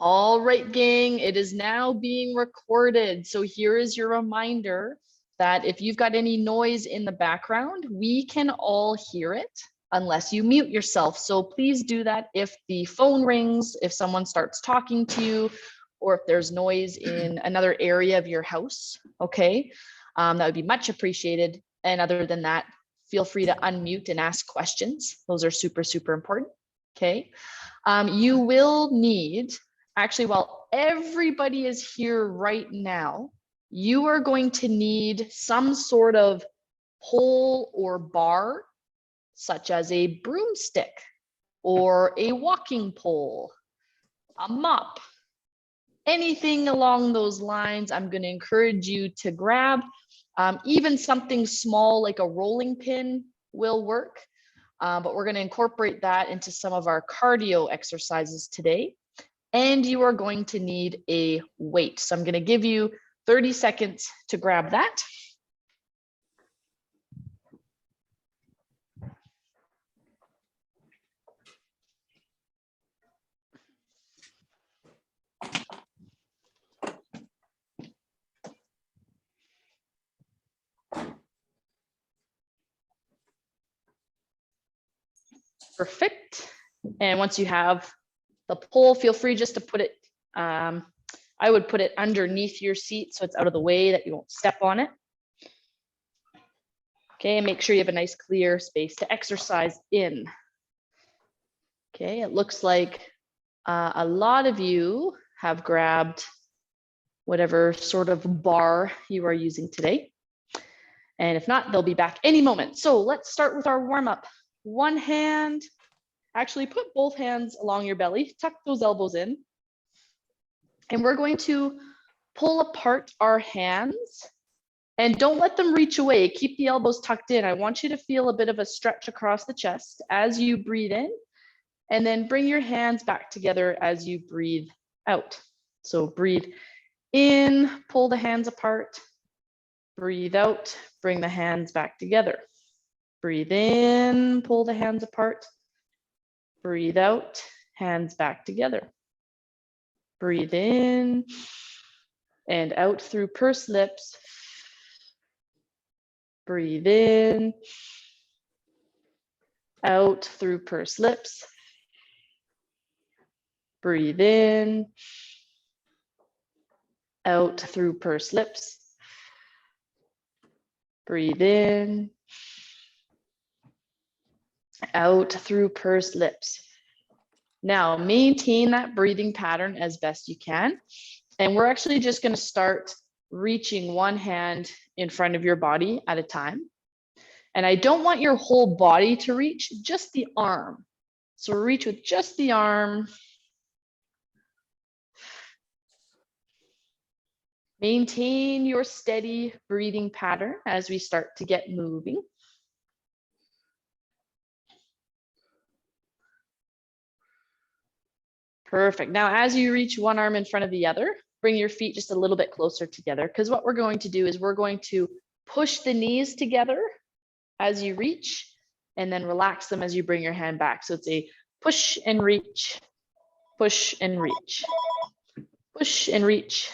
All right, gang, it is now being recorded. So here is your reminder that if you've got any noise in the background, we can all hear it unless you mute yourself. So please do that if the phone rings, if someone starts talking to you, or if there's noise in another area of your house, okay? That would be much appreciated. And other than that, feel free to unmute and ask questions. Those are super, super important, okay? You will need, actually, while everybody is here right now, you are going to need some sort of pole or bar, such as a broomstick or a walking pole, a mop, anything along those lines. I'm going to encourage you to grab. Even something small like a rolling pin will work, but we're going to incorporate that into some of our cardio exercises today. And you are going to need a weight. So I'm going to give you 30 seconds to grab that. Perfect. And once you have the pole, feel free just to put it, I would put it underneath your seat so it's out of the way, that you won't step on it. Okay, make sure you have a nice clear space to exercise in. Okay, it looks like a lot of you have grabbed whatever sort of bar you are using today. And if not, they'll be back any moment. So let's start with our warm up. One hand, actually put both hands along your belly, tuck those elbows in. And we're going to pull apart our hands and don't let them reach away. Keep the elbows tucked in. I want you to feel a bit of a stretch across the chest as you breathe in, and then bring your hands back together as you breathe out. So breathe in, pull the hands apart, breathe out, bring the hands back together. Breathe in, pull the hands apart, breathe out, hands back together. Breathe in and out through pursed lips. Breathe in, out through pursed lips. Breathe in, out through pursed lips. Breathe in, out through pursed lips. Now maintain that breathing pattern as best you can. And we're actually just going to start reaching one hand in front of your body at a time. And I don't want your whole body to reach, just the arm. So reach with just the arm. Maintain your steady breathing pattern as we start to get moving. Perfect. Now, as you reach one arm in front of the other, bring your feet just a little bit closer together, because what we're going to do is we're going to push the knees together as you reach, and then relax them as you bring your hand back. So it's a push and reach, push and reach, push and reach,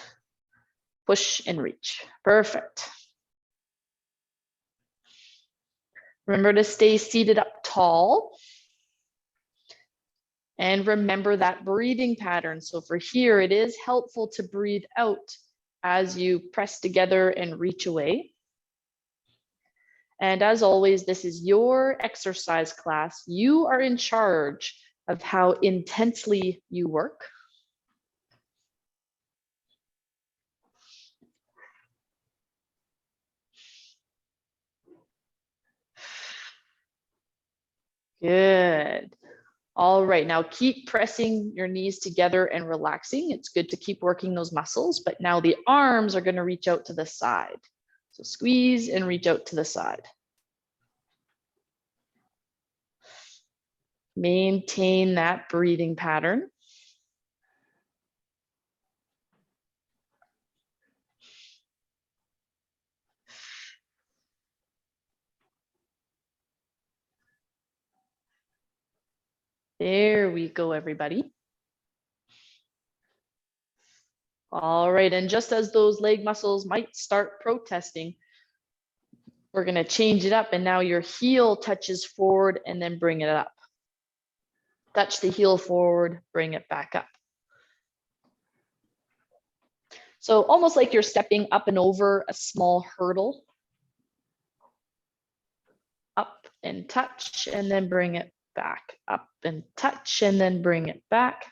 push and reach. Perfect. Remember to stay seated up tall. And remember that breathing pattern. So for here, it is helpful to breathe out as you press together and reach away. And as always, this is your exercise class. You are in charge of how intensely you work. Good. All right, now keep pressing your knees together and relaxing. It's good to keep working those muscles, but now the arms are going to reach out to the side. So squeeze and reach out to the side. Maintain that breathing pattern. There we go, everybody. All right, and just as those leg muscles might start protesting, we're going to change it up, and now your heel touches forward and then bring it up. Touch the heel forward, bring it back up. So almost like you're stepping up and over a small hurdle. Up and touch, and then bring it back. Up and touch, and then bring it back.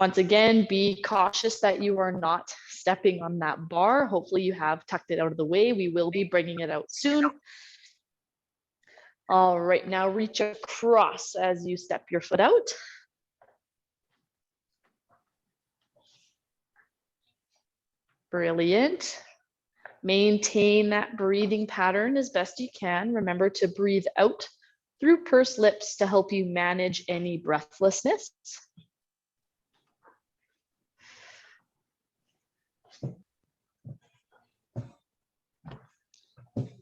Once again, be cautious that you are not stepping on that bar. Hopefully you have tucked it out of the way. We will be bringing it out soon. All right, now reach across as you step your foot out. Brilliant. Maintain that breathing pattern as best you can. Remember to breathe out through pursed lips to help you manage any breathlessness.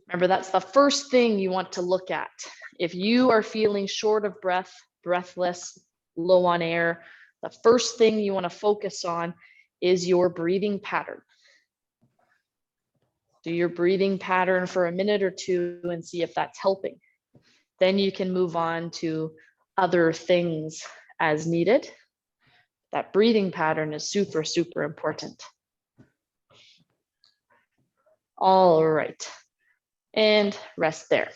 Remember, that's the first thing you want to look at. If you are feeling short of breath, breathless, low on air, the first thing you want to focus on is your breathing pattern. Do your breathing pattern for a minute or two and see if that's helping. Then you can move on to other things as needed. That breathing pattern is super, super important. All right. And rest there.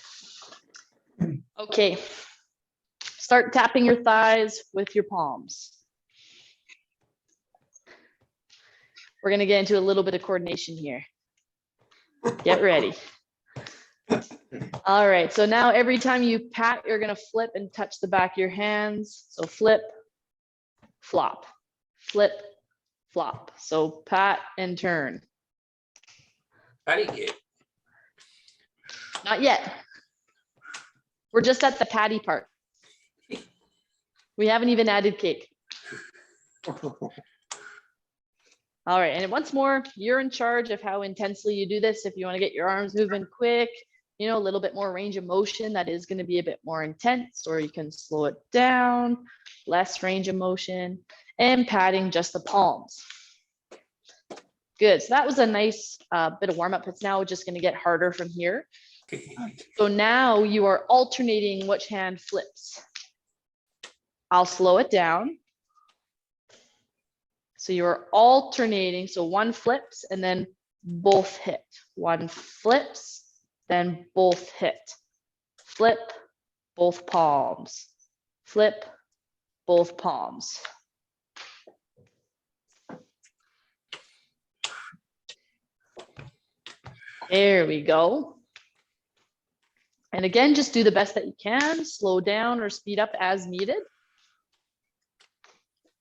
Okay. Start tapping your thighs with your palms. We're going to get into a little bit of coordination here. Get ready. All right, so now every time you pat, you're going to flip and touch the back of your hands. So flip, flop, flip, flop. So pat and turn. Patty cake. Not yet. We're just at the patty part. We haven't even added cake. All right, and once more, you're in charge of how intensely you do this. If you want to get your arms moving quick, you know, a little bit more range of motion, that is going to be a bit more intense, or you can slow it down, less range of motion, and patting just the palms. Good, so that was a nice bit of warm up. It's now just going to get harder from here. So now you are alternating which hand flips. I'll slow it down. So you're alternating, so one flips and then both hit. One flips, then both hit. Flip, both palms. Flip, both palms. There we go. And again, just do the best that you can. Slow down or speed up as needed.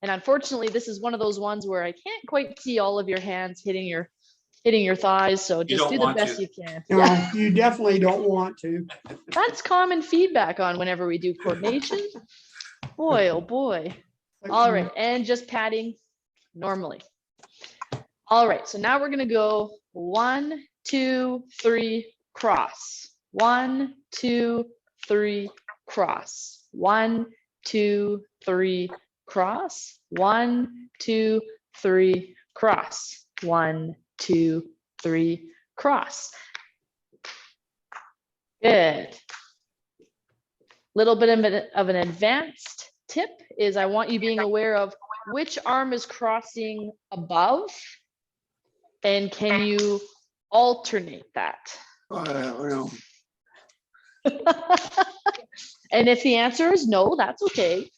And unfortunately, this is one of those ones where I can't quite see all of your hands hitting your thighs. So just do the best you can. No, you definitely don't want to. That's common feedback on whenever we do coordination. Boy, oh boy. All right, and just patting normally. All right, so now we're gonna go 1, 2, 3, cross. 1, 2, 3, cross. 1, 2, 3, cross. 1, 2, 3, cross. 1, 2, 3, cross. Good. Little bit of an advanced tip is I want you being aware of which arm is crossing above, and can you alternate that? I don't know. And if the answer is no, that's okay.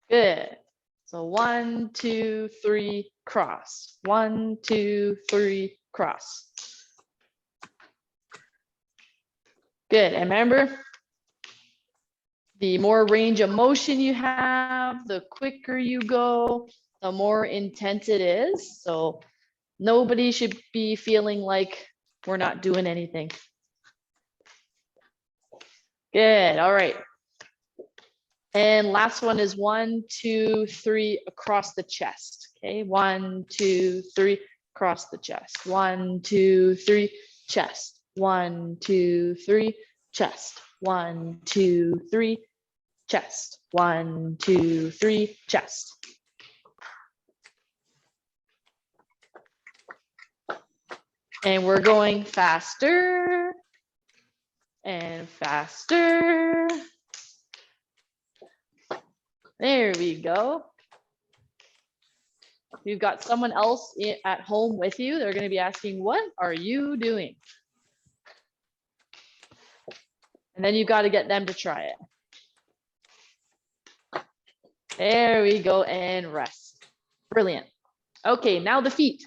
Good. So 1, 2, 3, cross. 1, 2, 3, cross. Good. And remember, the more range of motion you have, the quicker you go, the more intense it is. So nobody should be feeling like we're not doing anything. Good. All right. And last one is 1, 2, 3 across the chest. Okay. 1, 2, 3 across the chest. 1, 2, 3 chest. 1, 2, 3 chest. 1, 2, 3 chest. 1, 2, 3, chest. And we're going faster and faster. There we go. If you've got someone else at home with you, they're going to be asking, what are you doing? And then you've got to get them to try it. There we go, and rest. Brilliant. Okay, now the feet.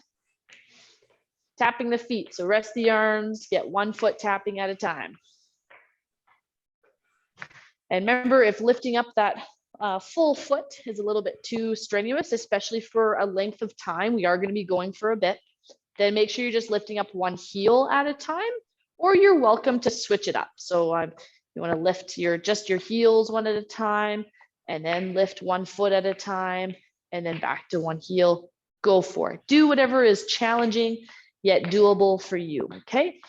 Tapping the feet. So rest the arms, get 1 foot tapping at a time. And remember, if lifting up that full foot is a little bit too strenuous, especially for a length of time, we are going to be going for a bit, then make sure you're just lifting up 1 heel at a time, or you're welcome to switch it up. So you want to lift just your heels 1 at a time, and then lift 1 foot at a time, and then back to 1 heel. Go for it. Do whatever is challenging yet doable for you. Okay.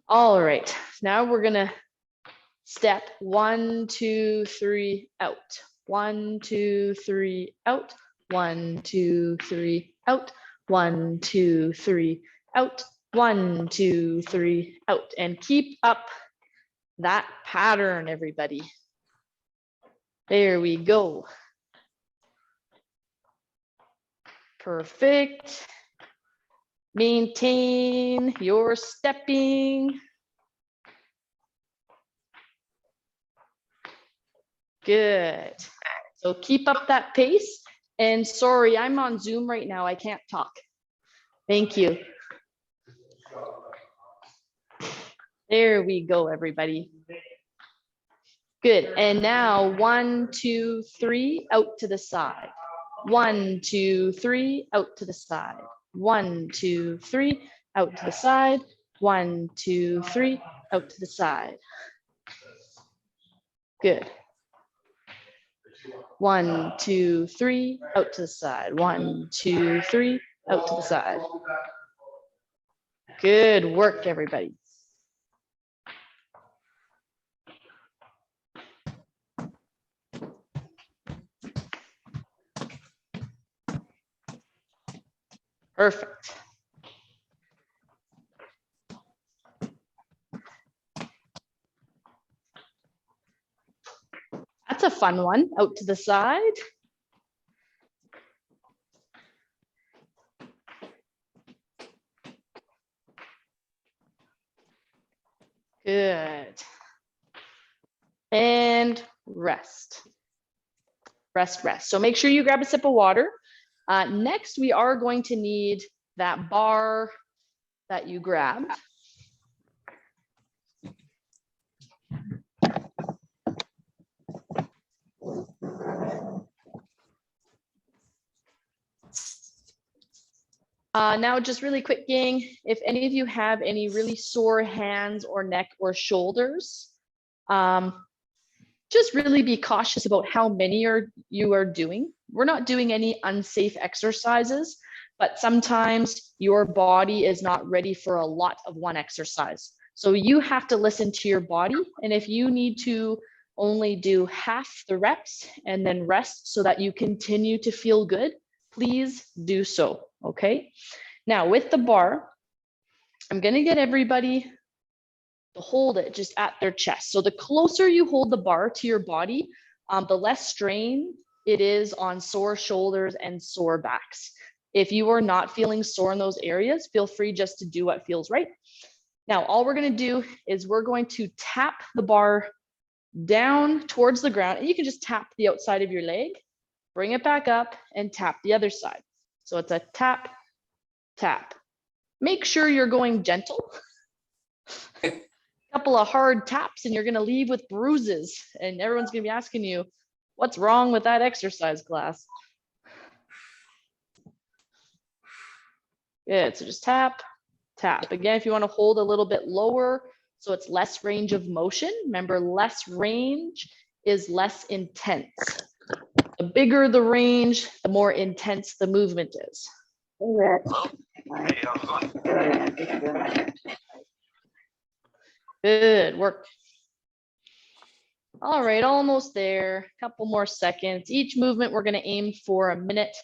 All right. Now we're going to step 1, 2, 3 out. 1, 2, 3 out. 1, 2, 3 out. 1, 2, 3 out. 1, 2, 3 out. And keep up that pattern, everybody. There we go. Perfect. Maintain your stepping. Good. So keep up that pace. And sorry, I'm on Zoom right now. I can't talk. Thank you. There we go, everybody. Good. And now 1, 2, 3, out to the side. 1, 2, 3, out to the side. 1, 2, 3, out to the side. 1, 2, 3, out to the side. Good. 1, 2, 3, out to the side. 1, 2, 3, out to the side. Good work, everybody. Perfect. That's a fun one, out to the side. Good. And rest. Rest, rest. So make sure you grab a sip of water. Next, we are going to need that bar that you grabbed. Now, just really quick, gang, if any of you have any really sore hands or neck or shoulders, just really be cautious about how many you are doing. We're not doing any unsafe exercises, but sometimes your body is not ready for a lot of one exercise. So you have to listen to your body. And if you need to only do half the reps and then rest so that you continue to feel good, please do so, okay? Now with the bar, I'm gonna get everybody to hold it just at their chest. So the closer you hold the bar to your body, the less strain it is on sore shoulders and sore backs. If you are not feeling sore in those areas, feel free just to do what feels right. Now, all we're gonna do is we're going to tap the bar down towards the ground, and you can just tap the outside of your leg, bring it back up and tap the other side. So it's a tap, tap. Make sure you're going gentle. A couple of hard taps and you're gonna leave with bruises and everyone's gonna be asking you, what's wrong with that exercise class? Good, so just tap, tap. Again, if you wanna hold a little bit lower, so it's less range of motion. Remember, less range is less intense. The bigger the range, the more intense the movement is. Good work. All right, almost there. Couple more seconds. Each movement, we're going to aim for a minute.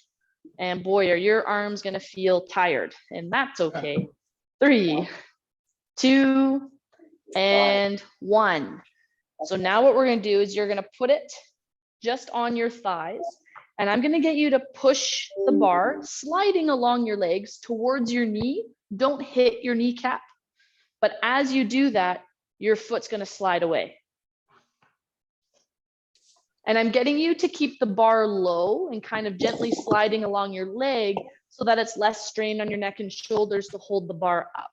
And boy, are your arms going to feel tired, and that's okay. 3, 2, and 1. So now what we're going to do is you're going to put it just on your thighs, and I'm going to get you to push the bar sliding along your legs towards your knee. Don't hit your kneecap, but as you do that, your foot's going to slide away. And I'm getting you to keep the bar low and kind of gently sliding along your leg so that it's less strain on your neck and shoulders to hold the bar up.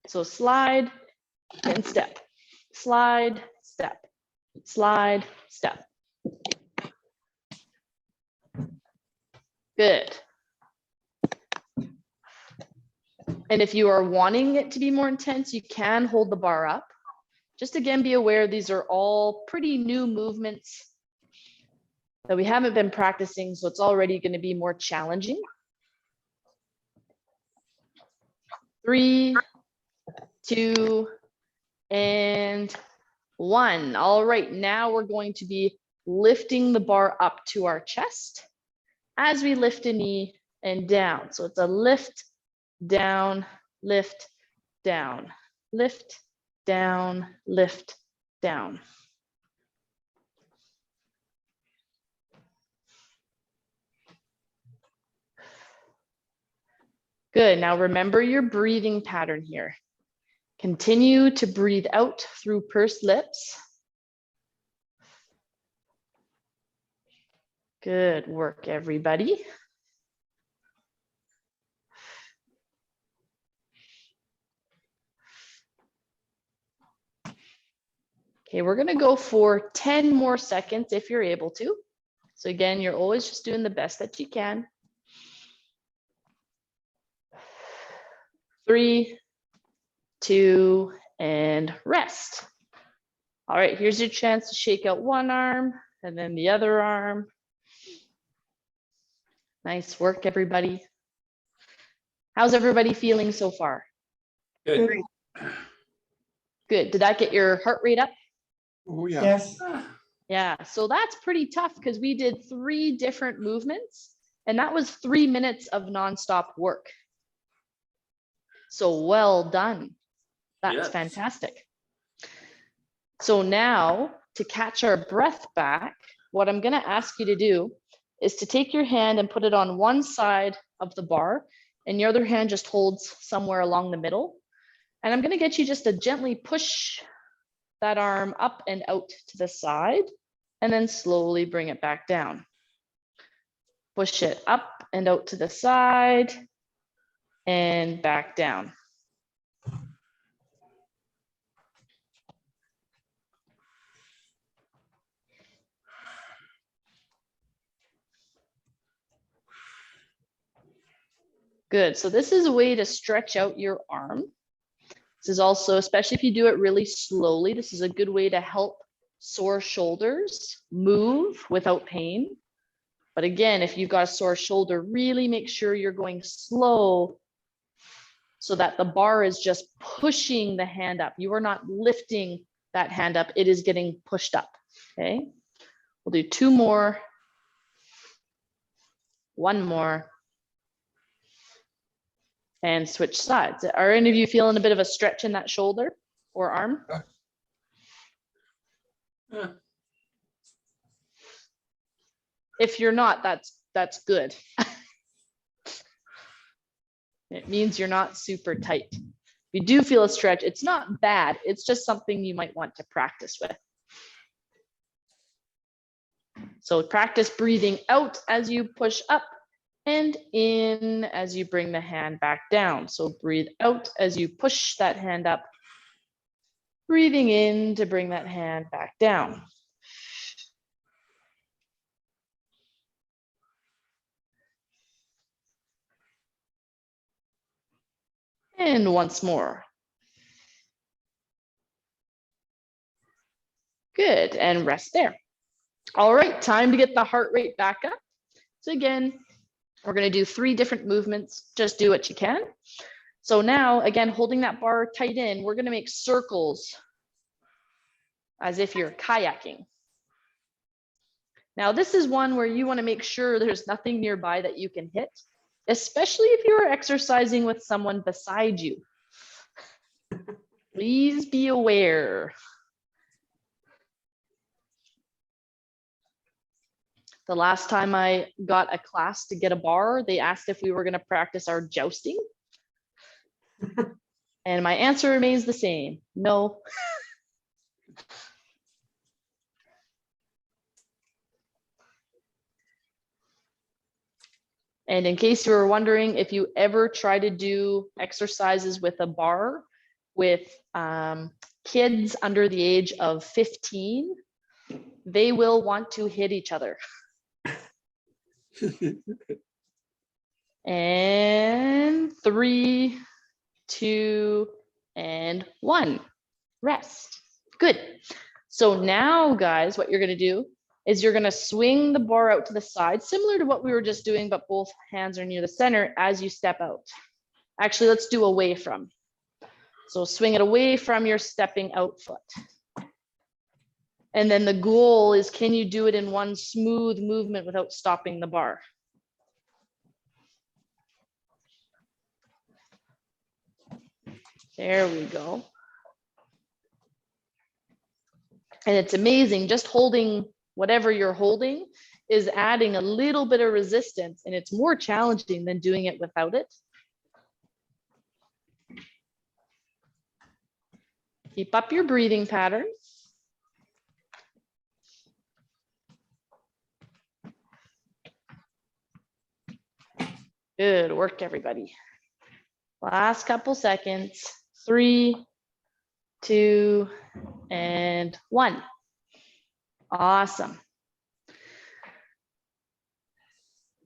So slide and step, slide, step, slide, step. Good. And if you are wanting it to be more intense, you can hold the bar up. Just again, be aware these are all pretty new movements that we haven't been practicing, so it's already going to be more challenging. 3, 2, and 1. All right, now we're going to be lifting the bar up to our chest as we lift a knee and down. So it's a lift, down, lift, down, lift, down, lift, down. Good. Now remember your breathing pattern here. Continue to breathe out through pursed lips. Good work, everybody. Okay, we're going to go for 10 more seconds if you're able to. So again, you're always just doing the best that you can. 3, 2, and rest. All right, here's your chance to shake out one arm and then the other arm. Nice work, everybody. How's everybody feeling so far? Good. Good. Did that get your heart rate up? Oh, yeah. Yes. Yeah, so that's pretty tough because we did 3 different movements and that was 3 minutes of nonstop work. So well done. That's Yes. fantastic. So now to catch our breath back, what I'm going to ask you to do is to take your hand and put it on one side of the bar and your other hand just holds somewhere along the middle. And I'm going to get you just to gently push that arm up and out to the side and then slowly bring it back down. Push it up and out to the side and back down. Good. So this is a way to stretch out your arm. This is also, especially if you do it really slowly, this is a good way to help sore shoulders move without pain. But again, if you've got a sore shoulder, really make sure you're going slow so that the bar is just pushing the hand up. You are not lifting that hand up. It is getting pushed up. Okay. We'll do 2 more. 1 more. And switch sides. Are any of you feeling a bit of a stretch in that shoulder or arm? Yeah. If you're not, that's good. It means you're not super tight. If you do feel a stretch, it's not bad. It's just something you might want to practice with. So practice breathing out as you push up and in as you bring the hand back down. So breathe out as you push that hand up, breathing in to bring that hand back down. And once more. Good, and rest there. All right, time to get the heart rate back up. So again, we're going to do 3 different movements. Just do what you can. So now, again, holding that bar tight in, we're going to make circles as if you're kayaking. Now, this is one where you want to make sure there's nothing nearby that you can hit, especially if you're exercising with someone beside you. Please be aware. The last time I got a class to get a bar, they asked if we were going to practice our jousting. And my answer remains the same, no. And in case you were wondering, if you ever try to do exercises with a bar with kids under the age of 15, they will want to hit each other. And 3, 2, and 1. Rest. Good. So now, guys, what you're going to do is you're going to swing the bar out to the side, similar to what we were just doing, but both hands are near the center as you step out. Actually, let's do away from. So swing it away from your stepping out foot. And then the goal is, can you do it in one smooth movement without stopping the bar? There we go. And it's amazing, just holding whatever you're holding is adding a little bit of resistance, and it's more challenging than doing it without it. Keep up your breathing pattern. Good work, everybody. Last couple seconds. 3, 2, and 1. Awesome.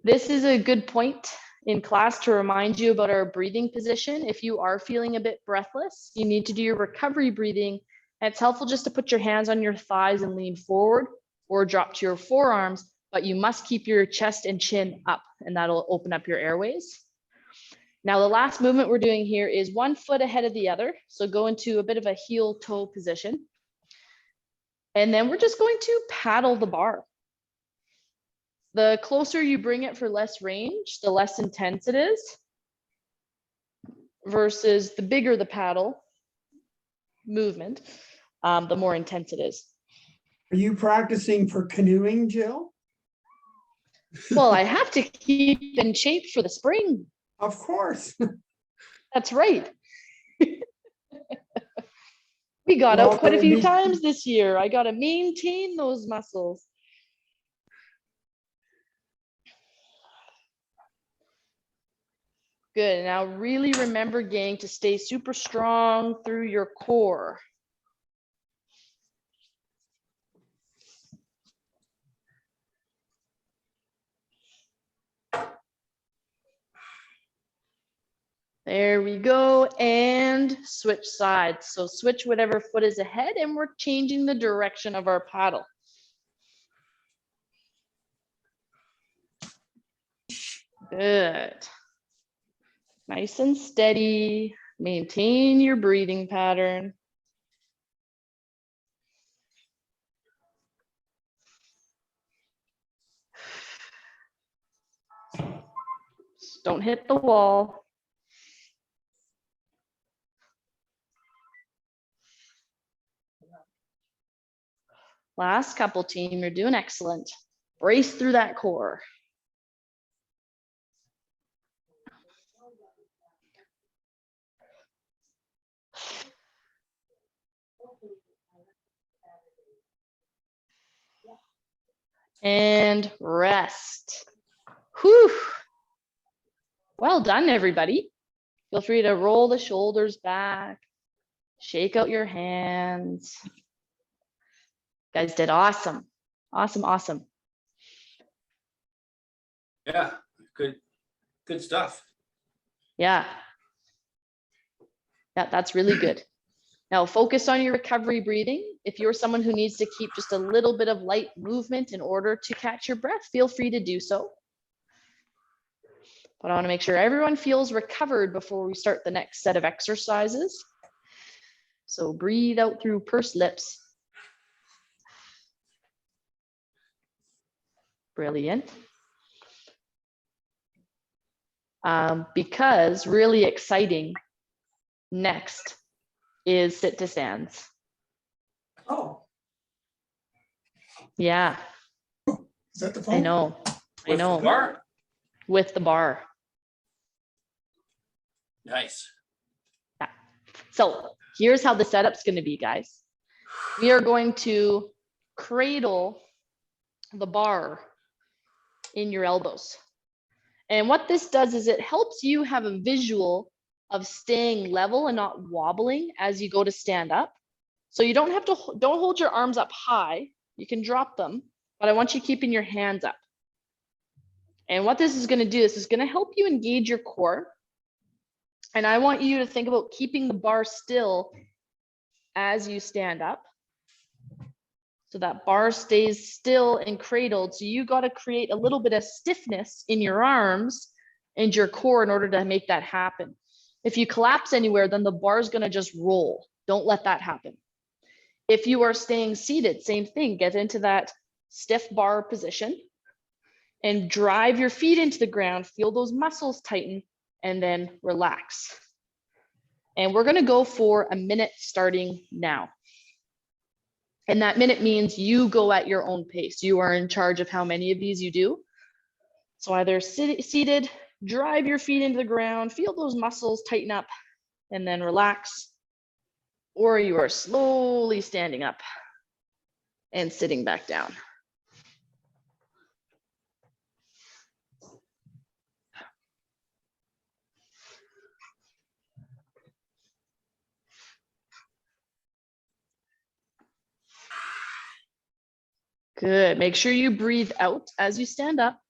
This is a good point in class to remind you about our breathing position. If you are feeling a bit breathless, you need to do your recovery breathing. And it's helpful just to put your hands on your thighs and lean forward, or drop to your forearms, but you must keep your chest and chin up, and that'll open up your airways. Now, the last movement we're doing here is 1 foot ahead of the other. So go into a bit of a heel toe position. And then we're just going to paddle the bar. The closer you bring it for less range, the less intense it is, versus the bigger the paddle movement, the more intense it is. Are you practicing for canoeing, Jill? Well, I have to keep in shape for the spring. Of course. That's right. We got out quite a few times this year. I got to maintain those muscles. Good. Now really remember, gang, to stay super strong through your core. There we go, and switch sides. So switch whatever foot is ahead, and we're changing the direction of our paddle. Good. Nice and steady. Maintain your breathing pattern. Just don't hit the wall. Last couple, team, you're doing excellent. Brace through that core. And rest. Whew. Well done, everybody. Feel free to roll the shoulders back, shake out your hands. You guys did awesome. Awesome, awesome. Yeah, good stuff. Yeah. Yeah, that's really good. Now focus on your recovery breathing. If you're someone who needs to keep just a little bit of light movement in order to catch your breath, feel free to do so. But I want to make sure everyone feels recovered before we start the next set of exercises. So breathe out through pursed lips. Brilliant. Because really exciting next is sit to stands. Oh, Yeah, is that the phone? I know. I With the know. bar? With the bar. Nice. So here's how the setup's going to be, guys. We are going to cradle the bar in your elbows. And what this does is it helps you have a visual of staying level and not wobbling as you go to stand up. So you don't have to, don't hold your arms up high. You can drop them, but I want you keeping your hands up. And what this is going to do, this is going to help you engage your core. And I want you to think about keeping the bar still as you stand up. So that bar stays still and cradled. So you got to create a little bit of stiffness in your arms and your core in order to make that happen. If you collapse anywhere, then the bar is going to just roll. Don't let that happen. If you are staying seated, same thing, get into that stiff bar position and drive your feet into the ground, feel those muscles tighten, and then relax. And we're going to go for a minute starting now. And that minute means you go at your own pace. You are in charge of how many of these you do. So either seated, drive your feet into the ground, feel those muscles tighten up, and then relax. Or you are slowly standing up and sitting back down. Good. Make sure you breathe out as you stand up.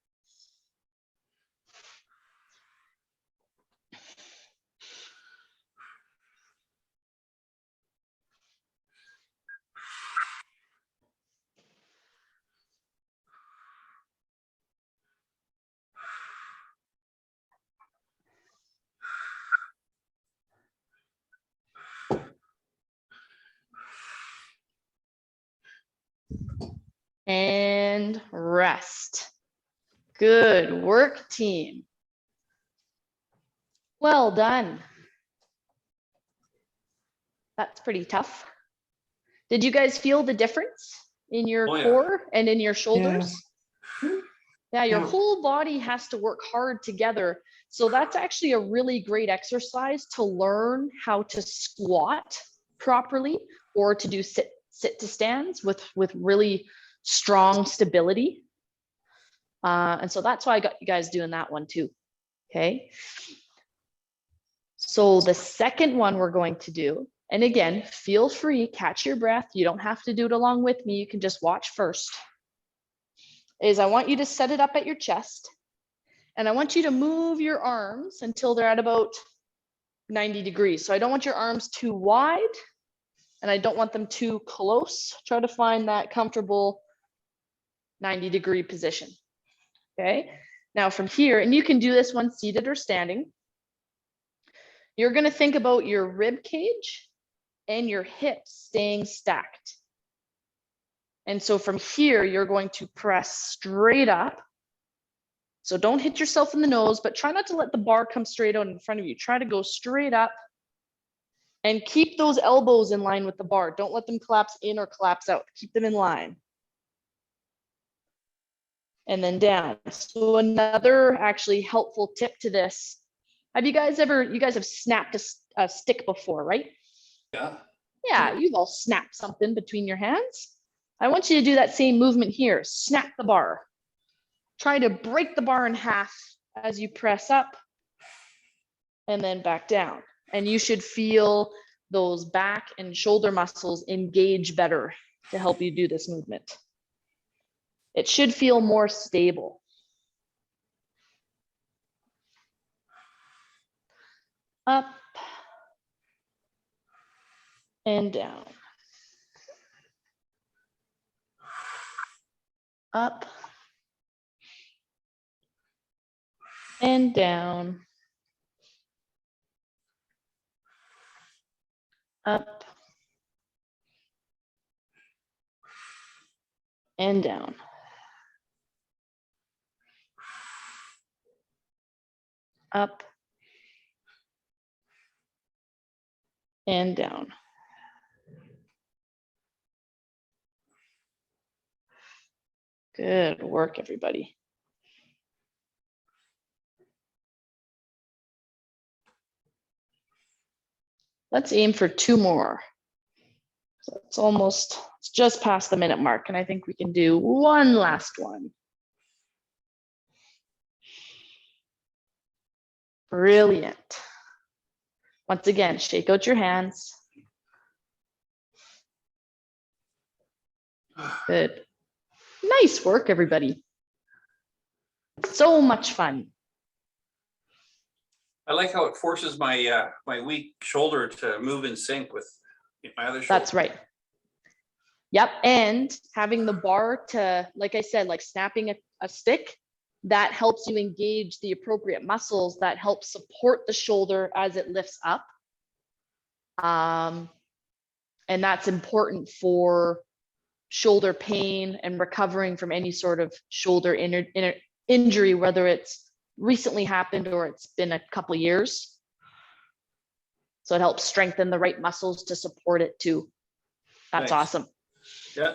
And rest. Good work, team. Well done. That's pretty tough. Did you guys feel the difference in your core and in your shoulders? Yeah, your whole body has to work hard together. So that's actually a really great exercise to learn how to squat properly or to do sit to stands with really strong stability. And so that's why I got you guys doing that one too. Okay. So the second one we're going to do, and again, feel free, catch your breath. You don't have to do it along with me. You can just watch first. Is I want you to set it up at your chest. And I want you to move your arms until they're at about 90 degrees. So I don't want your arms too wide and I don't want them too close. Try to find that comfortable 90-degree position. Okay. Now from here, and you can do this one seated or standing, you're going to think about your rib cage and your hips staying stacked. And so from here, you're going to press straight up. So don't hit yourself in the nose, but try not to let the bar come straight out in front of you. Try to go straight up and keep those elbows in line with the bar. Don't let them collapse in or collapse out. Keep them in line. And then down. So another actually helpful tip to this. Have you guys have snapped a stick before, right? Yeah. Yeah, you've all snapped something between your hands. I want you to do that same movement here. Snap the bar. Try to break the bar in half as you press up and then back down. And you should feel those back and shoulder muscles engage better to help you do this movement. It should feel more stable. Up and down. Up and down. Up and down. up, and down. Good work, everybody. Let's aim for 2 more. So it's just past the minute mark, and I think we can do one last one. Brilliant. Once again, shake out your hands. Good. Nice work, everybody. So much fun. I like how it forces my my weak shoulder to move in sync with my other shoulder. That's right. Yep, and having the bar to, like I said, like snapping a stick, that helps you engage the appropriate muscles that help support the shoulder as it lifts up. And that's important for shoulder pain and recovering from any sort of shoulder injury, whether it's recently happened or it's been a couple of years. So it helps strengthen the right muscles to support it too. That's Nice. awesome. Yeah.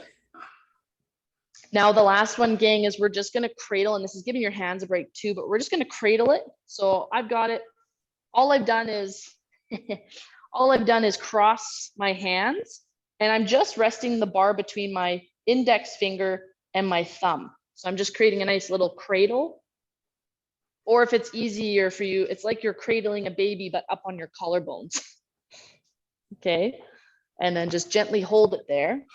Now the last one, gang, is we're just going to cradle, and this is giving your hands a break too, but we're just going to cradle it. So I've got it. All I've done is cross my hands, and I'm just resting the bar between my index finger and my thumb. So I'm just creating a nice little cradle. Or if it's easier for you, it's like you're cradling a baby, but up on your collarbones. Okay. And then just gently hold it there.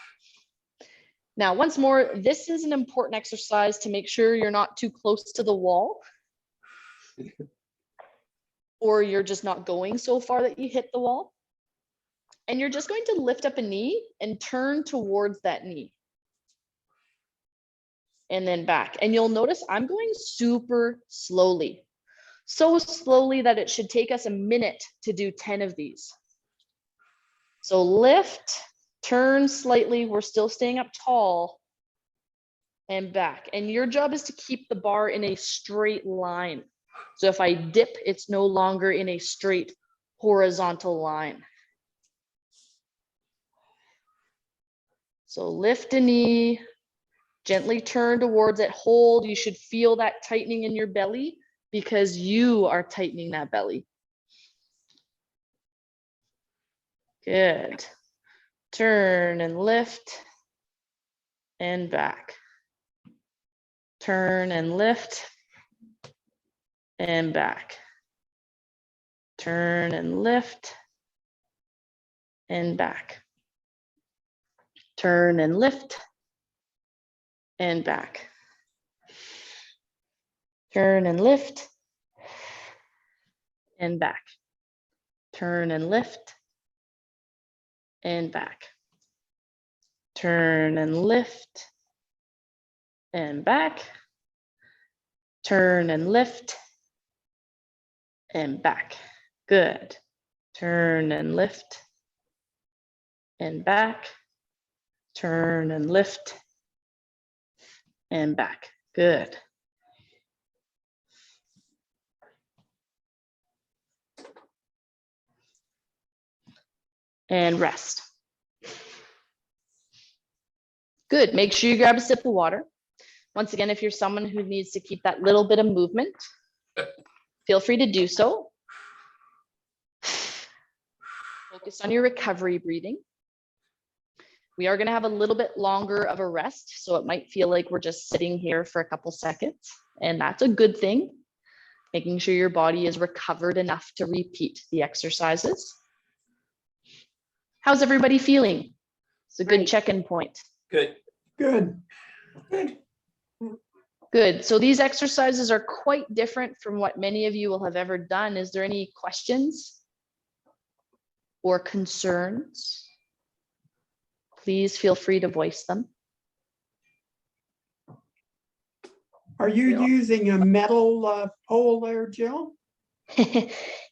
Now, once more, this is an important exercise to make sure you're not too close to the wall, or you're just not going so far that you hit the wall. And you're just going to lift up a knee and turn towards that knee. And then back. And you'll notice I'm going super slowly. So slowly that it should take us a minute to do 10 of these. So lift, turn slightly. We're still staying up tall, and back. And your job is to keep the bar in a straight line. So if I dip, it's no longer in a straight horizontal line. So lift a knee, gently turn towards it, hold. You should feel that tightening in your belly because you are tightening that belly. Good. Turn and lift and back. Turn and lift and back. Turn and lift and back. Turn and lift and back. Turn and lift and back. Turn and lift and back. Turn and lift and back. Turn and lift and back. Good. Turn and lift and back. Turn and lift and back. Good. And rest. Good. Make sure you grab a sip of water. Once again, if you're someone who needs to keep that little bit of movement, feel free to do so. Focus on your recovery breathing. We are going to have a little bit longer of a rest, so it might feel like we're just sitting here for a couple seconds, and that's a good thing. Making sure your body is recovered enough to repeat the exercises. How's everybody feeling? It's a good check-in point. Good. Good. Good. Good. So these exercises are quite different from what many of you will have ever done. Is there any questions or concerns? Please feel free to voice them. Are you using a metal pole there, Jill?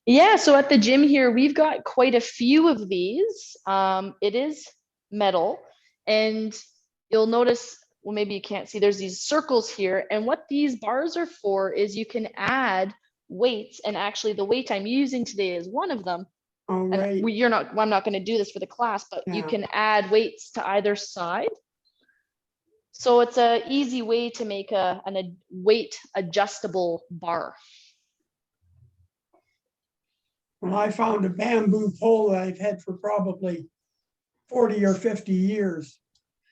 Yeah, so at the gym here, we've got quite a few of these. It is metal, and you'll notice, well, maybe you can't see, there's these circles here. And what these bars are for is you can add weights, and actually the weight I'm using today is one of them. All And right. I'm not going to do this for the class, but you Yeah. can add weights to either side. So it's a easy way to make a weight adjustable bar. Well, I found a bamboo pole that I've had for probably 40 or 50 years.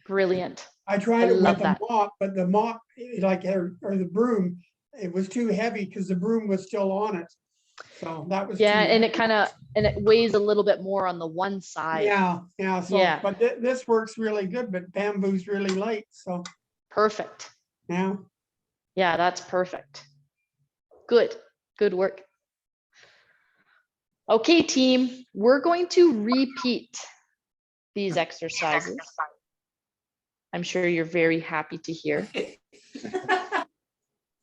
Brilliant. I tried I it love with a that. mop, but the mop, or the broom, it was too heavy because the broom was still on it. So that was. Yeah, too and it heavy. it weighs a little bit more on the one side. Yeah, so, Yeah. but this works really good, but bamboo's really light, so, Perfect. yeah. Yeah, that's perfect. Good work. Okay, team, we're going to repeat these exercises. I'm sure you're very happy to hear.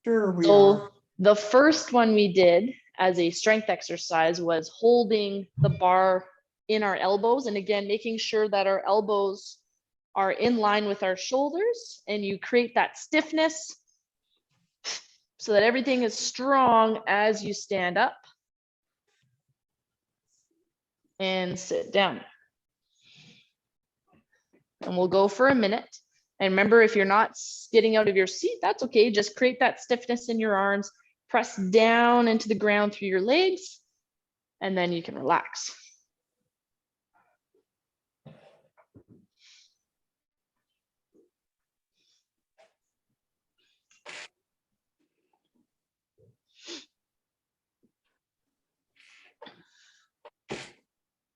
Sure we So are. the first one we did as a strength exercise was holding the bar in our elbows, and again, making sure that our elbows are in line with our shoulders, and you create that stiffness so that everything is strong as you stand up and sit down. And we'll go for a minute. And remember, if you're not getting out of your seat, that's okay. Just create that stiffness in your arms, press down into the ground through your legs, and then you can relax.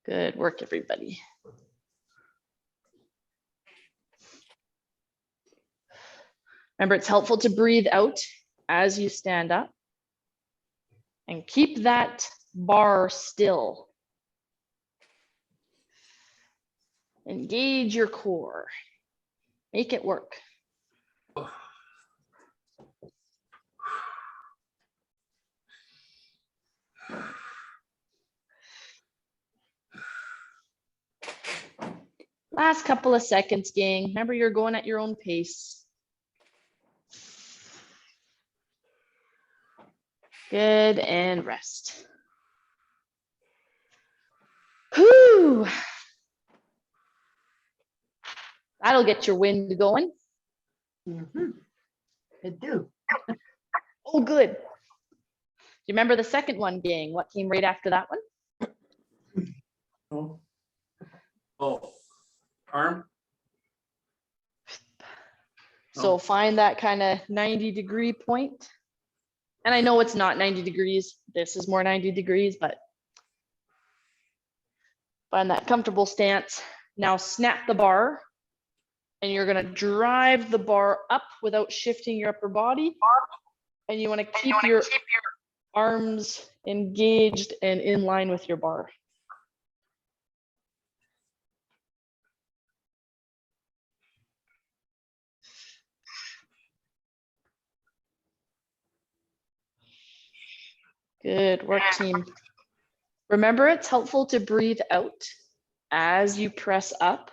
Good work, everybody. Remember, it's helpful to breathe out as you stand up and keep that bar still. Engage your core. Make it work. Last couple of seconds, gang. Remember, you're going at your own pace. Good, and rest. Whew. That'll get your wind going. It do. Oh, good. Do you remember the second one, gang? What came right after that one? Oh, arm. So find that kind of 90-degree point. And I know it's not 90 degrees. This is more 90 degrees, but find that comfortable stance. Now snap the bar, and you're going to drive the bar up without shifting your upper body. And you want to keep your arms engaged and in line with your bar. Good work, team. Remember, it's helpful to breathe out as you press up.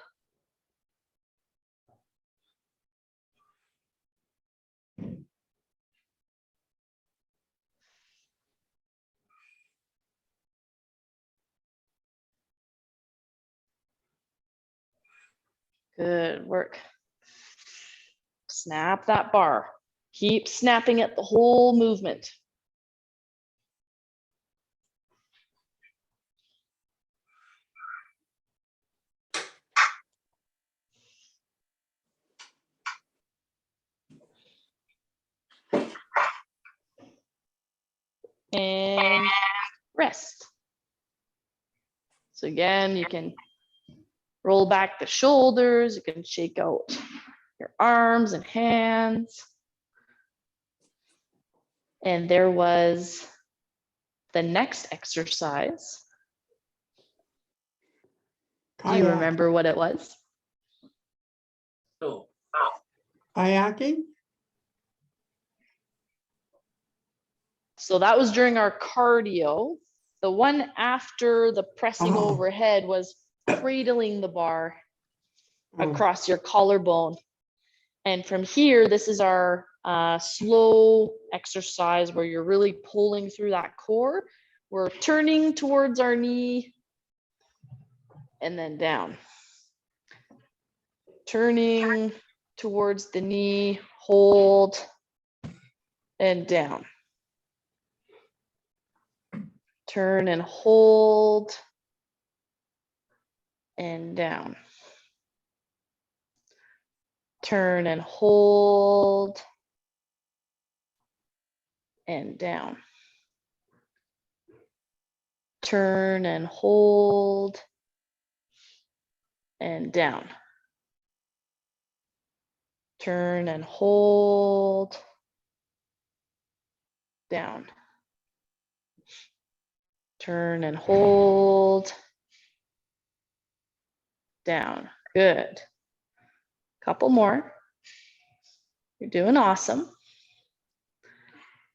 Good work. Snap that bar. Keep snapping it the whole movement. And rest. So again, you can roll back the shoulders, you can shake out your arms and hands. And there was the next exercise. Do you remember what it was? Oh, Kayaking? So that was during our cardio. The one after the pressing Oh. overhead was cradling the bar across your collarbone. And from here, this is our slow exercise where you're really pulling through that core. We're turning towards our knee and then down. Turning towards the knee, hold, and down. Turn and hold, and down. Turn and hold, and down. Turn and hold, and down. Turn and hold, down. Turn and hold, down. Good. Couple more. You're doing awesome.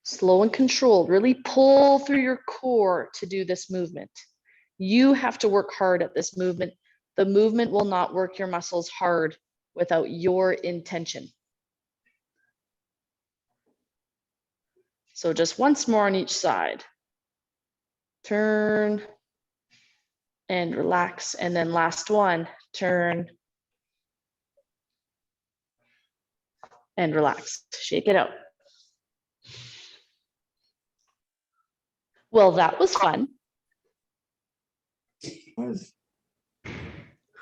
Slow and controlled. Really pull through your core to do this movement. You have to work hard at this movement. The movement will not work your muscles hard without your intention. So just once more on each side. Turn and relax. And then last one, turn and relax. Shake it out. Well, that was fun. Was.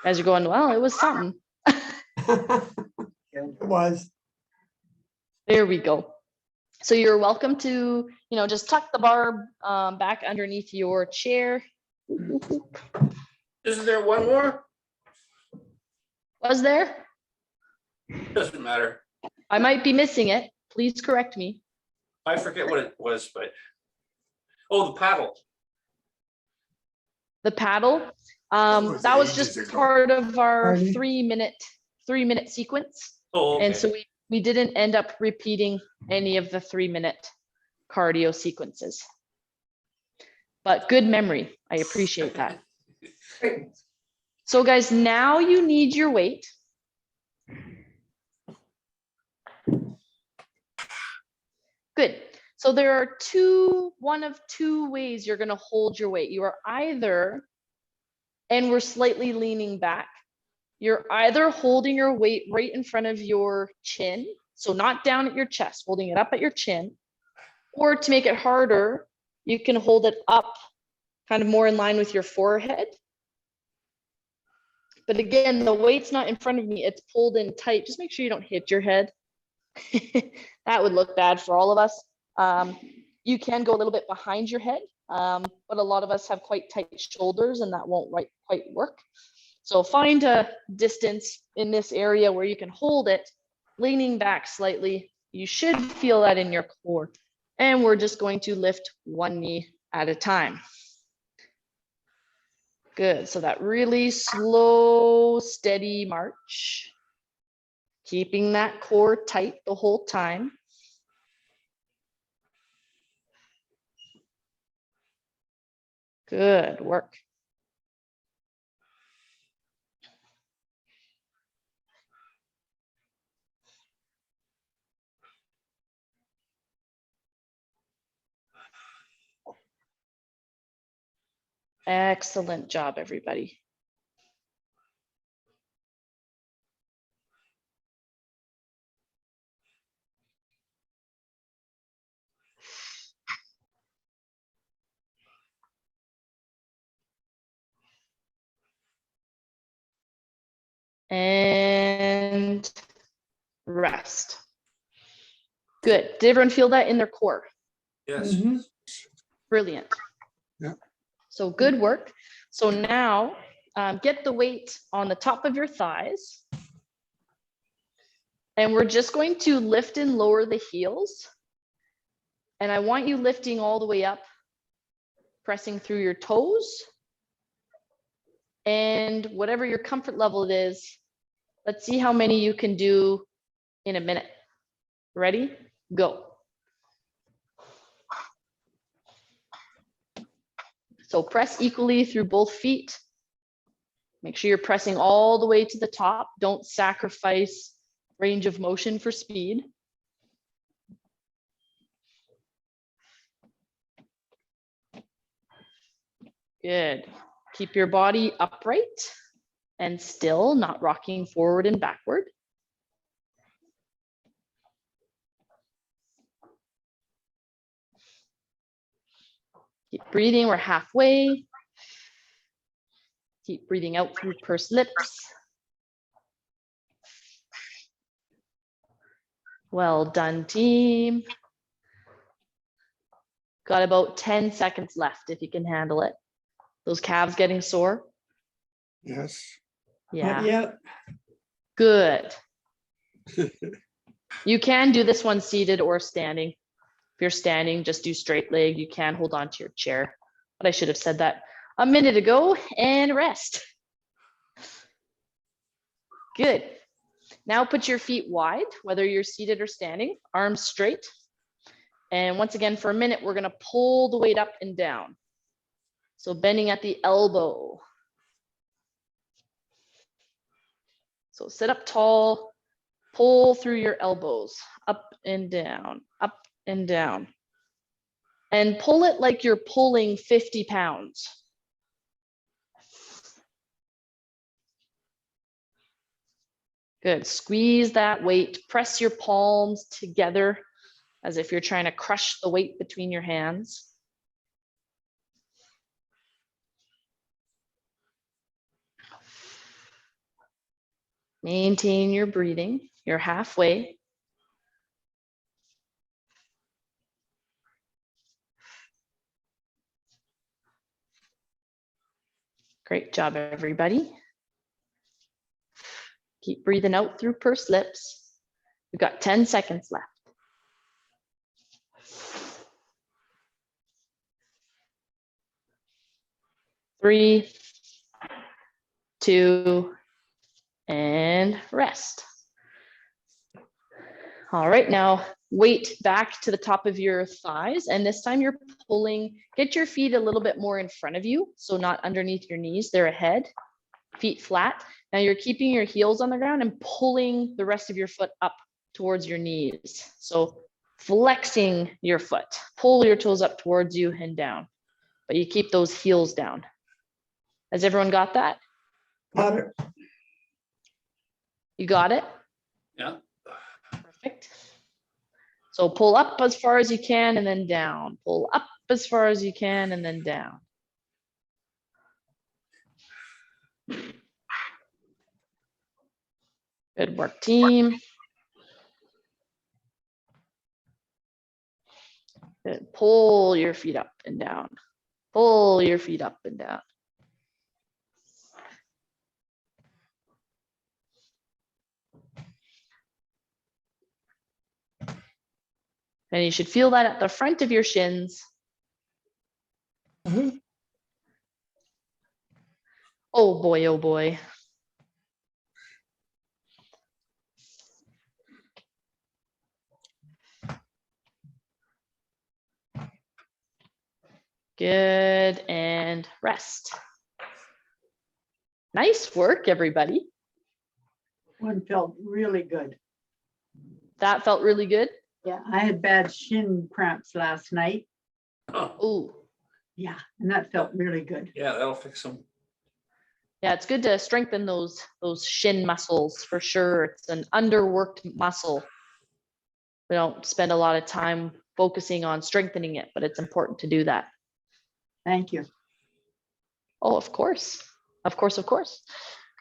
As you're going, well, it was something. It was. There we go. So you're welcome to, just tuck the bar back underneath your chair. Isn't there one more? Was there? Doesn't matter. I might be missing it. Please correct me. I forget what it was, but, oh, the paddle. The paddle. was That was ages just ago. part of our Pardon? 3-minute sequence. Oh, okay. And so we didn't end up repeating any of the 3-minute cardio sequences. But good memory. I appreciate that. So guys, now you need your weight. Good. So there are one of two ways you're going to hold your weight. You are either, and we're slightly leaning back, you're either holding your weight right in front of your chin, so not down at your chest, holding it up at your chin, or to make it harder, you can hold it up kind of more in line with your forehead. But again, the weight's not in front of me, it's pulled in tight. Just make sure you don't hit your head. That would look bad for all of us. You can go a little bit behind your head, but a lot of us have quite tight shoulders and that won't quite work. So find a distance in this area where you can hold it, leaning back slightly. You should feel that in your core. And we're just going to lift one knee at a time. Good, so that really slow, steady march. Keeping that core tight the whole time. Good work. Excellent job, everybody. And rest. Good. Did everyone feel that in their core? Yes. Mhm. Brilliant. Yeah. So good work. So now get the weight on the top of your thighs. And we're just going to lift and lower the heels. And I want you lifting all the way up, pressing through your toes. And whatever your comfort level it is, let's see how many you can do in a minute. Ready? Go. So press equally through both feet. Make sure you're pressing all the way to the top. Don't sacrifice range of motion for speed. Good. Keep your body upright and still, not rocking forward and backward. Keep breathing, we're halfway. Keep breathing out through pursed lips. Well done, team. Got about 10 seconds left if you can handle it. Those calves getting sore? Yes. Not Yeah, yet. good. You can do this one seated or standing. If you're standing, just do straight leg. You can hold on to your chair. But I should have said that a minute ago, and rest. Good. Now put your feet wide, whether you're seated or standing, arms straight. And once again, for a minute, we're gonna pull the weight up and down. So bending at the elbow. So sit up tall, pull through your elbows, up and down, up and down. And pull it like you're pulling 50 pounds. Good, squeeze that weight, press your palms together as if you're trying to crush the weight between your hands. Maintain your breathing, you're halfway. Great job, everybody. Keep breathing out through pursed lips. We've got 10 seconds left. 3, 2, and rest. All right, now weight back to the top of your thighs, and this time you're pulling, get your feet a little bit more in front of you, so not underneath your knees, they're ahead, feet flat. Now you're keeping your heels on the ground and pulling the rest of your foot up towards your knees. So flexing your foot, pull your toes up towards you and down, but you keep those heels down. Has everyone got that? Got it. You got it? Yeah. Perfect. So pull up as far as you can and then down. Pull up as far as you can and then down. Good work, team. Good. Pull your feet up and down. Pull your feet up and down. And you should feel that at the front of your shins. Mhm. Oh boy, oh boy. Good, and rest. Nice work, everybody. One felt really good. That felt really good. Yeah, I had bad shin cramps last night. Oh, Oh, Yeah, and that felt really good. yeah, that'll fix them. yeah, it's good to strengthen those shin muscles for sure. It's an underworked muscle. We don't spend a lot of time focusing on strengthening it, but it's important to do that. Thank you. Oh, of course. Of course, of course.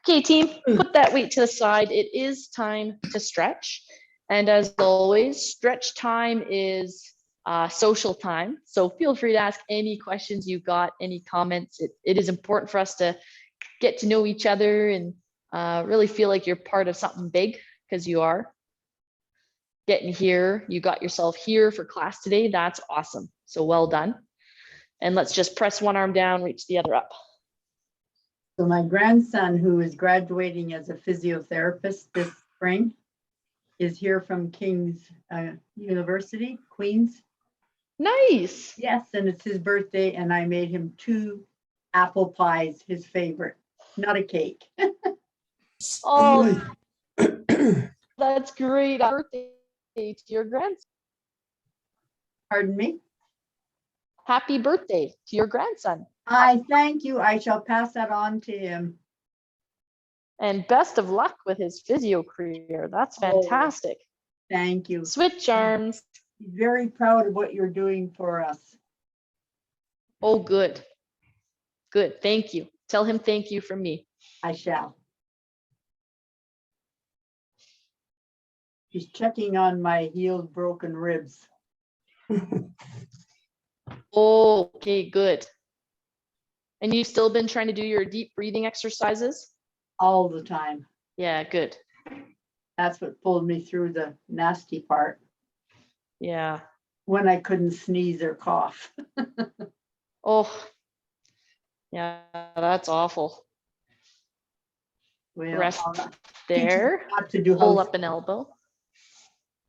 Okay, team, put that weight to the side. It is time to stretch. And as always, stretch time is social time. So feel free to ask any questions you've got, any comments. It is important for us to get to know each other and really feel like you're part of something big, because you are. Getting here, you got yourself here for class today. That's awesome. So well done. And let's just press one arm down, reach the other up. So my grandson, who is graduating as a physiotherapist this spring, is here from King's University, Queens. Nice. Yes, and it's his birthday, and I made him 2 apple pies, his favorite, not a cake. Oh, that's great. Happy birthday to your grandson. Pardon me? Happy birthday to your grandson. I thank you. I shall pass that on to him. And best of luck with his physio career. That's Oh. fantastic. Thank you. Switch arms. Very proud of what you're doing for us. Oh, good. Good. Thank you. Tell him thank you from me. I shall. She's checking on my healed broken ribs. Oh, okay, good. And you've still been trying to do your deep breathing exercises? All the time. Yeah, good. That's what pulled me through the nasty part Yeah. when I couldn't sneeze or cough. Oh, yeah, that's awful. Well, Rest I'll there. not to do Pull house. up an elbow.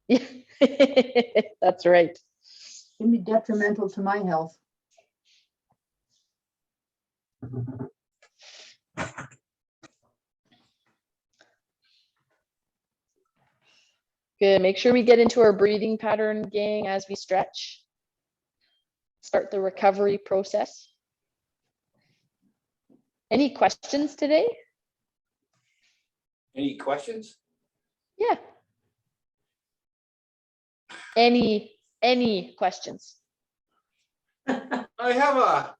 Yeah, that's right. Can be detrimental to my health. Good. Make sure we get into our breathing pattern, gang, as we stretch. Start the recovery process. Any questions today? Any questions? Yeah. Any questions? I have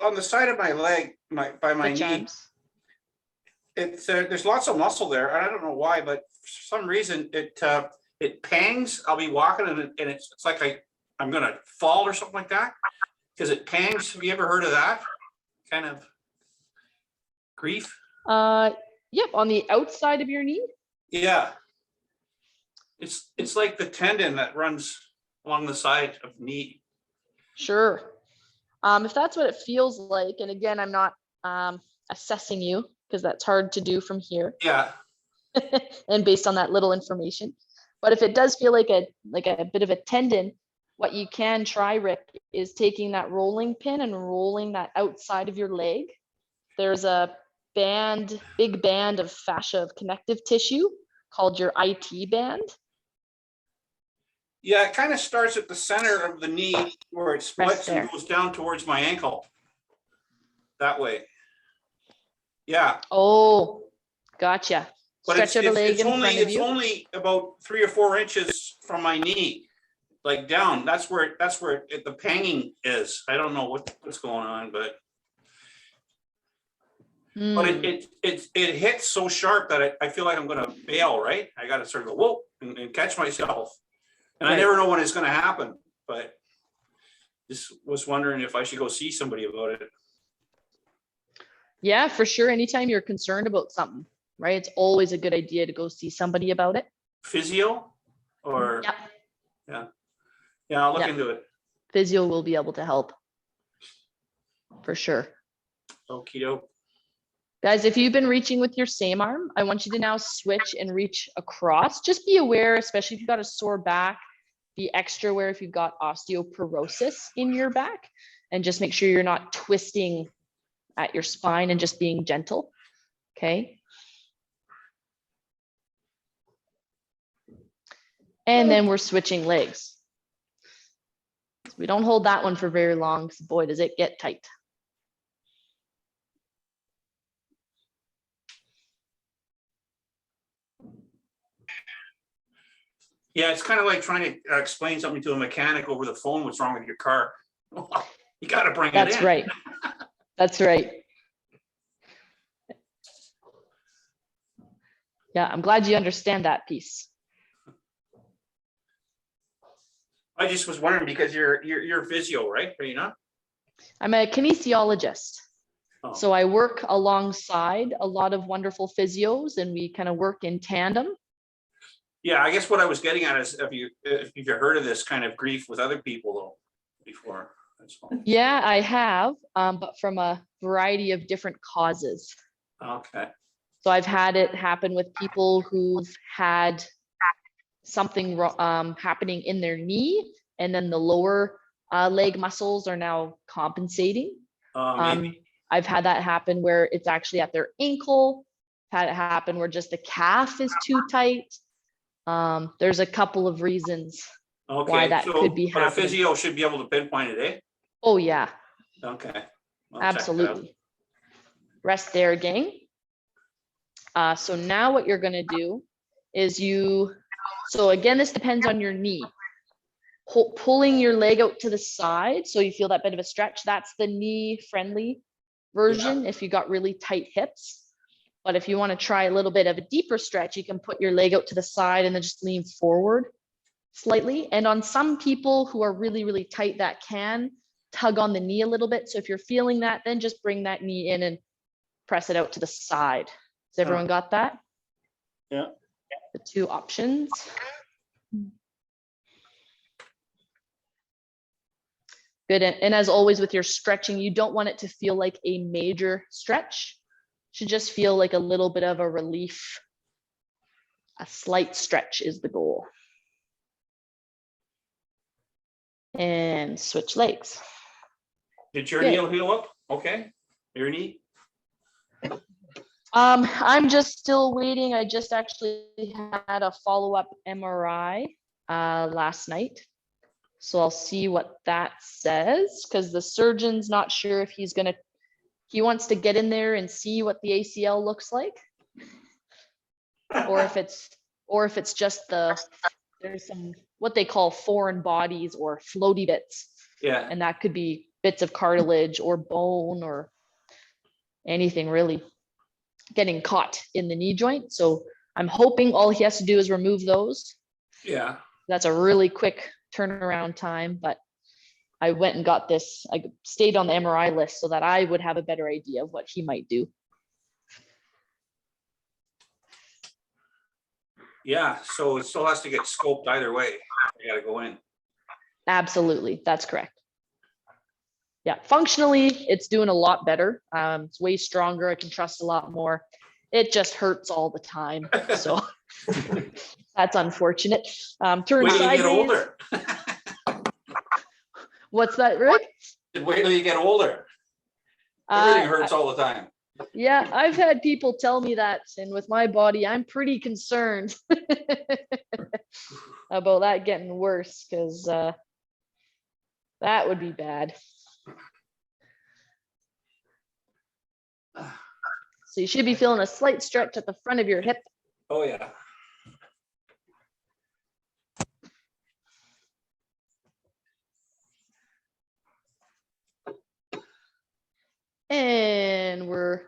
on the side of my leg, by my Switch knee, arms. it's there's lots of muscle there. I don't know why, but for some reason it pangs. I'll be walking and it's like I'm gonna fall or something like that because it pangs. Have you ever heard of that kind of grief? Yep, on the outside of your knee. Yeah. It's like the tendon that runs along the side of the knee. Sure. If that's what it feels like, and again, I'm not assessing you because that's hard to do from here Yeah. and based on that little information. But if it does feel like a bit of a tendon, what you can try, Rick, is taking that rolling pin and rolling that outside of your leg. There's a big band of fascia of connective tissue called your IT band. Yeah, it kind of starts at the center of the knee where it splits there. and goes down towards my ankle. That way. Yeah. Oh, gotcha. But Stretch out a leg in front of it's you. only about 3 or 4 inches from my knee, like down. That's where the panging is. I don't know what's going on, but it hits so sharp that I feel like I'm going to bail. Right? I got to sort of go whoa and catch myself, and I never know when it's going to happen. But just was wondering if I should go see somebody about it. Yeah, for sure. Anytime you're concerned about something, right? It's always a good idea to go see somebody about it. Physio or Yeah. Yeah, I'll look into it. Physio will be able to help for sure. Okie doke. Guys, if you've been reaching with your same arm, I want you to now switch and reach across. Just be aware, especially if you've got a sore back, be extra aware if you've got osteoporosis in your back, and just make sure you're not twisting at your spine and just being gentle. Okay. And then we're switching legs. So we don't hold that one for very long because boy, does it get tight. Yeah, it's kind of like trying to explain something to a mechanic over the phone. What's wrong with your car? You got to bring it in. That's right. That's right. Yeah, I'm glad you understand that piece. I just was wondering because you're physio, right? Are you not? I'm a kinesiologist. Oh. So I work alongside a lot of wonderful physios and we kind of work in tandem. Yeah, I guess what I was getting at is if you've heard of this kind of grief with other people though before. That's all. Yeah, I have, but from a variety of different causes. Okay. So I've had it happen with people who've had something happening in their knee, and then the lower leg muscles are now compensating. Maybe. I've had that happen where it's actually at their ankle. Had it happen where just the calf is too tight. There's a couple of reasons Okay. why that could be but happening. a physio should be able to pinpoint it, eh? Oh yeah, Okay. I'll check that out. Absolutely. Rest there, gang. So now what you're gonna do is so again, this depends on your knee. Pulling your leg out to the side so you feel that bit of a stretch. That's the knee friendly version if you got really tight hips. But if you want to try a little bit of a deeper stretch, you can put your leg out to the side and then just lean forward slightly. And on some people who are really, really tight, that can tug on the knee a little bit. So if you're feeling that, then just bring that knee in and press it out to the side. Has everyone got that? Yeah. The two options. Good. And as always with your stretching, you don't want it to feel like a major stretch. It should just feel like a little bit of a relief. A slight stretch is the goal. And switch legs. Did your knee heal up? Okay. Your knee? I'm just still waiting. I just actually had a follow-up MRI last night. So I'll see what that says, because the surgeon's not sure if he wants to get in there and see what the ACL looks like. Or if it's just there's some what they call foreign bodies or floaty bits. Yeah. And that could be bits of cartilage or bone or anything really getting caught in the knee joint. So I'm hoping all he has to do is remove those. Yeah. That's a really quick turnaround time, but I went and got this. I stayed on the MRI list so that I would have a better idea of what he might do. Yeah. So it still has to get scoped either way. I got to go in. Absolutely. That's correct. Yeah. Functionally, it's doing a lot better. It's way stronger. I can trust a lot more. It just hurts all the time. So that's unfortunate. Turn Wait till you sideways. get older. What's that, Rick? Wait till you get older. Everything hurts all the time. Yeah, I've had people tell me that, and with my body, I'm pretty concerned about that getting worse, because that would be bad. So you should be feeling a slight stretch at the front of your hip. Oh yeah. And we're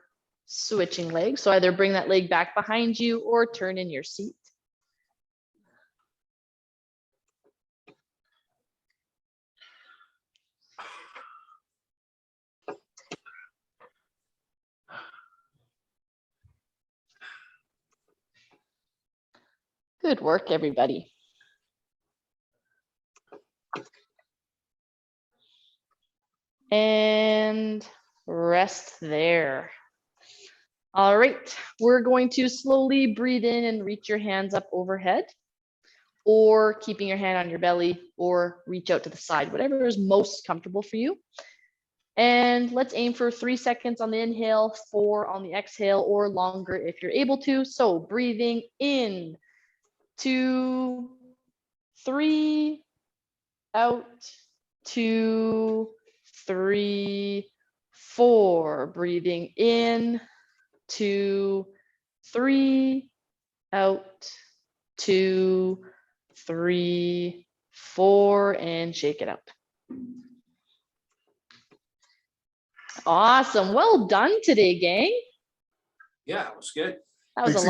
switching legs. So either bring that leg back behind you or turn in your seat. Good work, everybody. And rest there. All right, we're going to slowly breathe in and reach your hands up overhead, or keeping your hand on your belly, or reach out to the side, whatever is most comfortable for you. And let's aim for 3 seconds on the inhale, 4 on the exhale, or longer if you're able to. So breathing in, 2, 3, out, 2, 3, 4. Breathing in, 2, 3, out, 2, 3, 4, and shake it up. Awesome. Well done today, gang. Yeah, it was good. That was a lot.